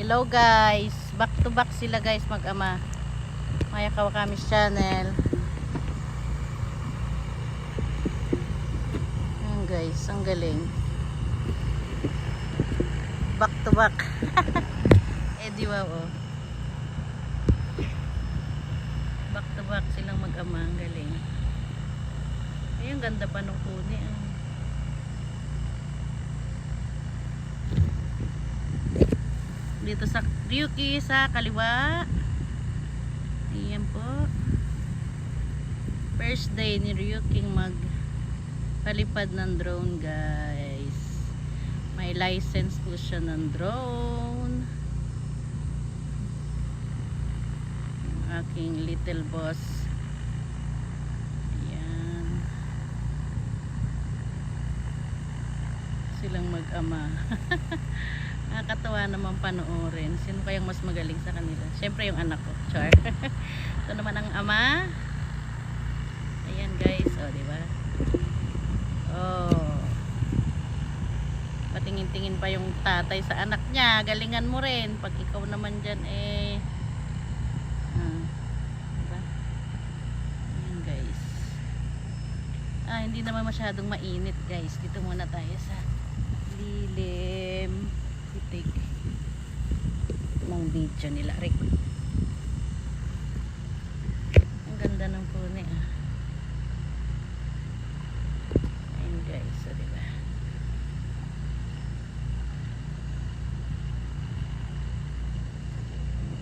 Hello guys, back to back sila guys, mag-ama. Maya Kawakamis channel. Ayan guys, ang galing. Back to back. Eh di ba oh. Back to back silang mag-ama, ang galing. Ayun, ganda pa nung puni ah. Dito sa Ryuki sa kaliwa. Ayan po. First day ni Ryuki magpalipad ng drone guys. May license po siya ng drone. Ang aking little boss. Ayan. Silang mag-ama. Nakakatawa naman panoorin. Sino kayang mas magaling sa kanila? Siyempre yung anak ko. Char. Ito naman ang ama. Ayan guys. O, diba? Oh. Patingin-tingin pa yung tatay sa anak niya. Galingan mo rin. Pag ikaw naman dyan, eh. Diba? Ayan guys. Hindi naman masyadong mainit guys. Dito muna tayo sa lilim. Take ng video nila Rick. Ang ganda ng puni ah. Ayun guys, so diba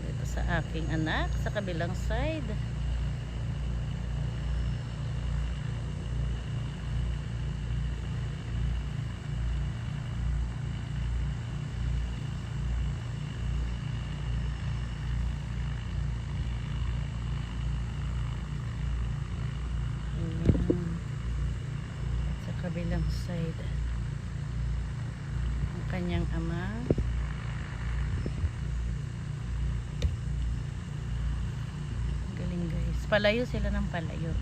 dito sa aking anak sa kabilang side. Kabilang side ang kanyang ama. Galing guys, palayo sila ng palayo.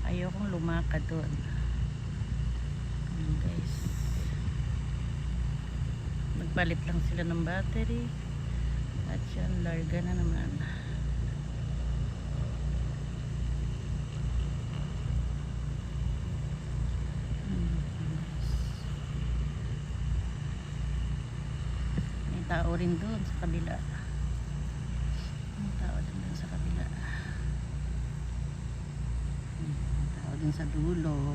Ayokong lumakad doon. Ayan guys, nagpalit lang sila ng battery at yan, larga na naman. Tao rin doon sa kabila. May tao din doon sa kabila. May tao din sa dulo.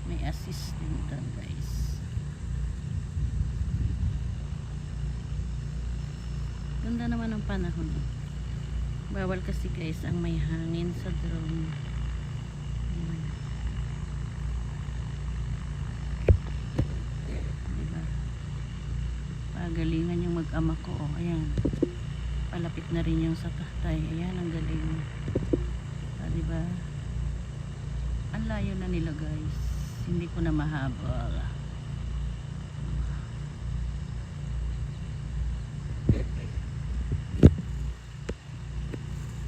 May assistant doon guys. Ganda naman ang panahon. Bawal kasi guys ang may hangin sa drone. Galingan yung mag-ama ko. Oh, ayan. Palapit na rin yung sa tatay. Ayan, ang galing. Diba? Ang layo na nila guys. Hindi ko na mahabol.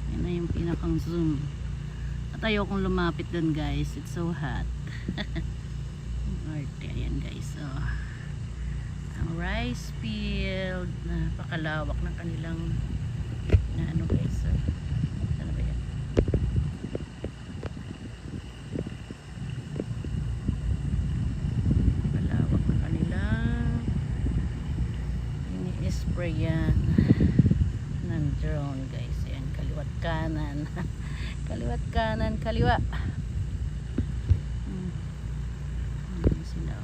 Yan na yung pinakang zoom. At ayokong lumapit dun guys. It's so hot. Ayan guys. Oh. Rice field, napakalawak ng kanilang ano guys, ano ba yan? Palawak ng kanilang ini-spray yan ng drone guys. Yan, kaliwat kanan. Kaliwat kanan, kaliwa. Sila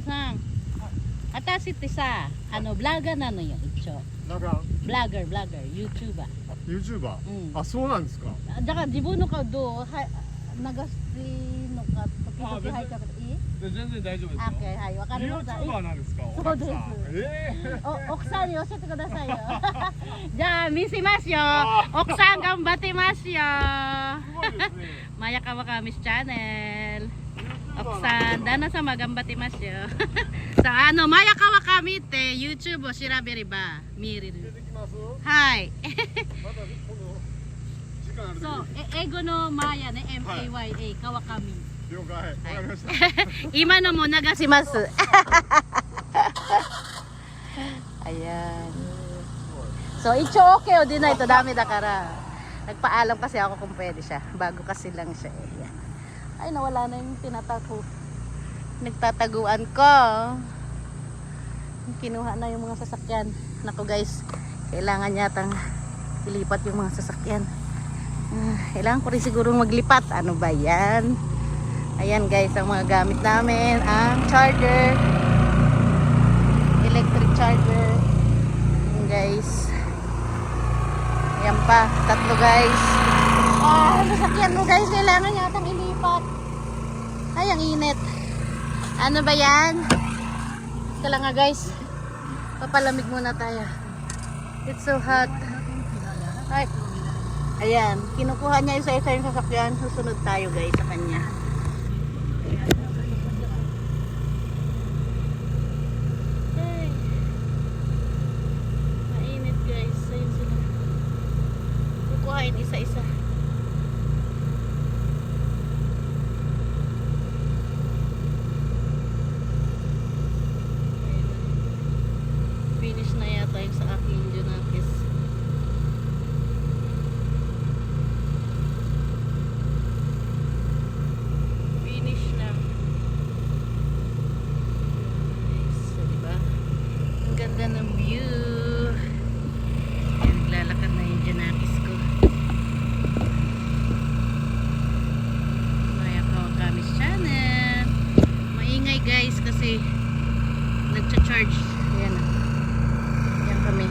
さん。私ってさ、ブラガーなのよ、一応。なんかブラガー、YouTuber。YouTuber、うんあ、そうなんですか。だから自分の顔どうは流していいのか、時々入っちゃうけど、いい？全然大丈夫ですオッケー、はい、わかりました。 YouTuber なんですか。そうです。奥さんに教えてくださいよ。じゃあ見せますよ。奥さん頑張ってますよ。Maya Kawakamis Channel. 奥さん、旦那様頑張ってますよ。さあ、Maya Kawakami って YouTube を調べれば見れる。はい。そう、英語のマヤね、MAYA、川上。了解、わかりました。今のも流します。Ayan. So, i-okay o din na ito, dami da kara. Nagpaalam kasi ako kung pwede siya. Bago kasi lang siya eh. Yan. Ay, nawala na yung nagtataguan ko. Kinuha na yung mga sasakyan. Naku guys, kailangan yatang ilipat yung mga sasakyan. Kailangan ko rin siguro maglipat. Ano ba yan? Ayan guys, ang mga gamit namin. Ang charger. Electric charger. Ayan guys. Ayan pa. Tatlo guys. Sasakyan mo guys. Kailangan yatang ilipat. Ay, ang init. Ano ba yan? Ito lang nga guys. Papalamig muna tayo. It's so hot. Ay. Ayan, kinukuha niya isa-isa yung sasakyan. Susunod tayo guys sa kanya. Ay. Mainit guys. Ayun sila. Kukuhain isa-isa. Finish na yata yung sa akin Junakis. Ganda ng view. Ayan, naglalakad na yung Janakis ko. Maya Kawakamis Channel. Maingay guys kasi nagcha-charge. Ayan na. Ayan kami.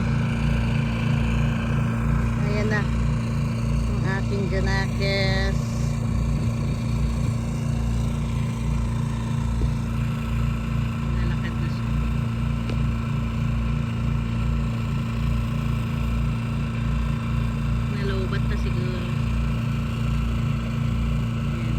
Ayan na ang aking Janakis. Nalobat na siguro. Ayan.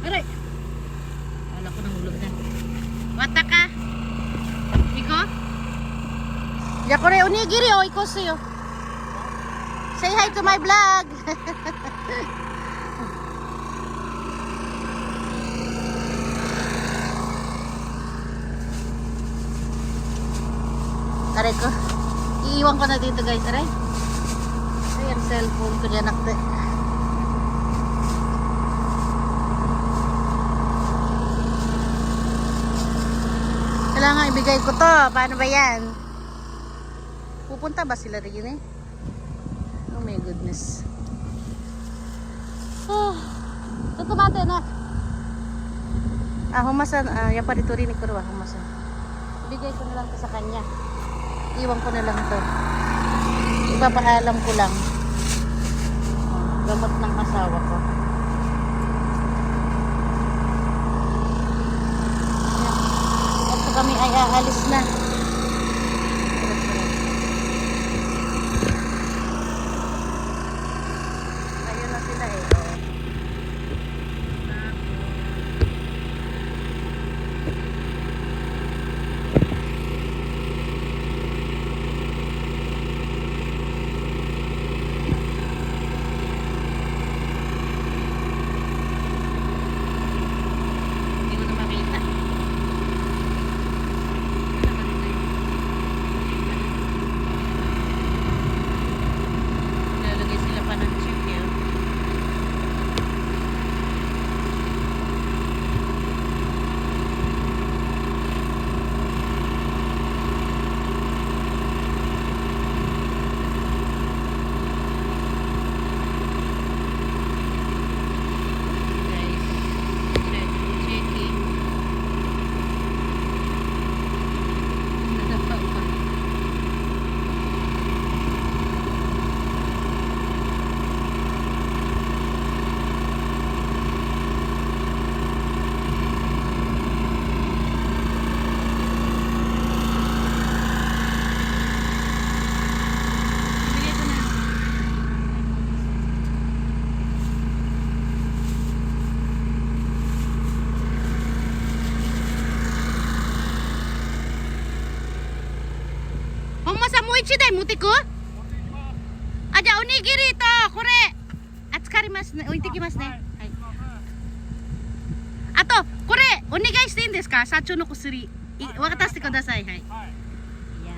Aray! Wala ko nahulog na. Wata ka? Iko? Yakore onigiri o iko suyo. Say hi to my vlog. Aray ko. Iiwan ko na dito guys. Aray. Ay, ang cellphone ko dyan nakte. Kailangan ibigay ko to. Paano ba yan? Pupunta ba sila rin eh? Oh my goodness. Tutumate na. Humasan. Yan pa rito rin ko rin. Humasan. Ibigay ko na lang to sa kanya. Iwan ko na lang to. Ipapaalam ko lang. Gamot ng asawa ko. Kami ay aalis na. Ayun na sila eh. 一台持ってく？あ、じゃあおにぎりとこれ扱いますね。置いてきますね。はい。あとこれお願いしていいんですか？社長の薬。渡してください. Hay. Yan.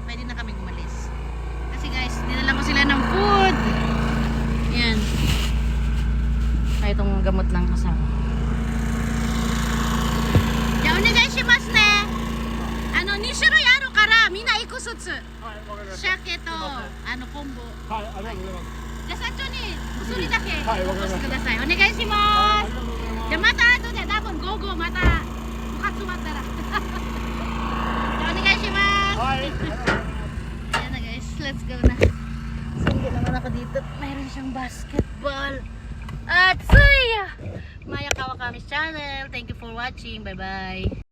Pwede na kaming umalis. Kasi guys, dinala ko sila ng food. Yan. Ay, itong gamot lang kasama. Ya, onegai shimasu ne. 2種類あるからみんな1個ずつ。鮭と昆布。はい、ありがとうございます。じゃあ社長に薬だけはいわかりました渡してください。お願いします。じゃあまた後で多分午後また部活終わったら。じゃあお願いします。はい。 Ayan na guys, let's go na. Sige naman ako dito. Mayroon siyang basketball. At suya! Maya Kawakamis channel. Thank you for watching. Bye bye.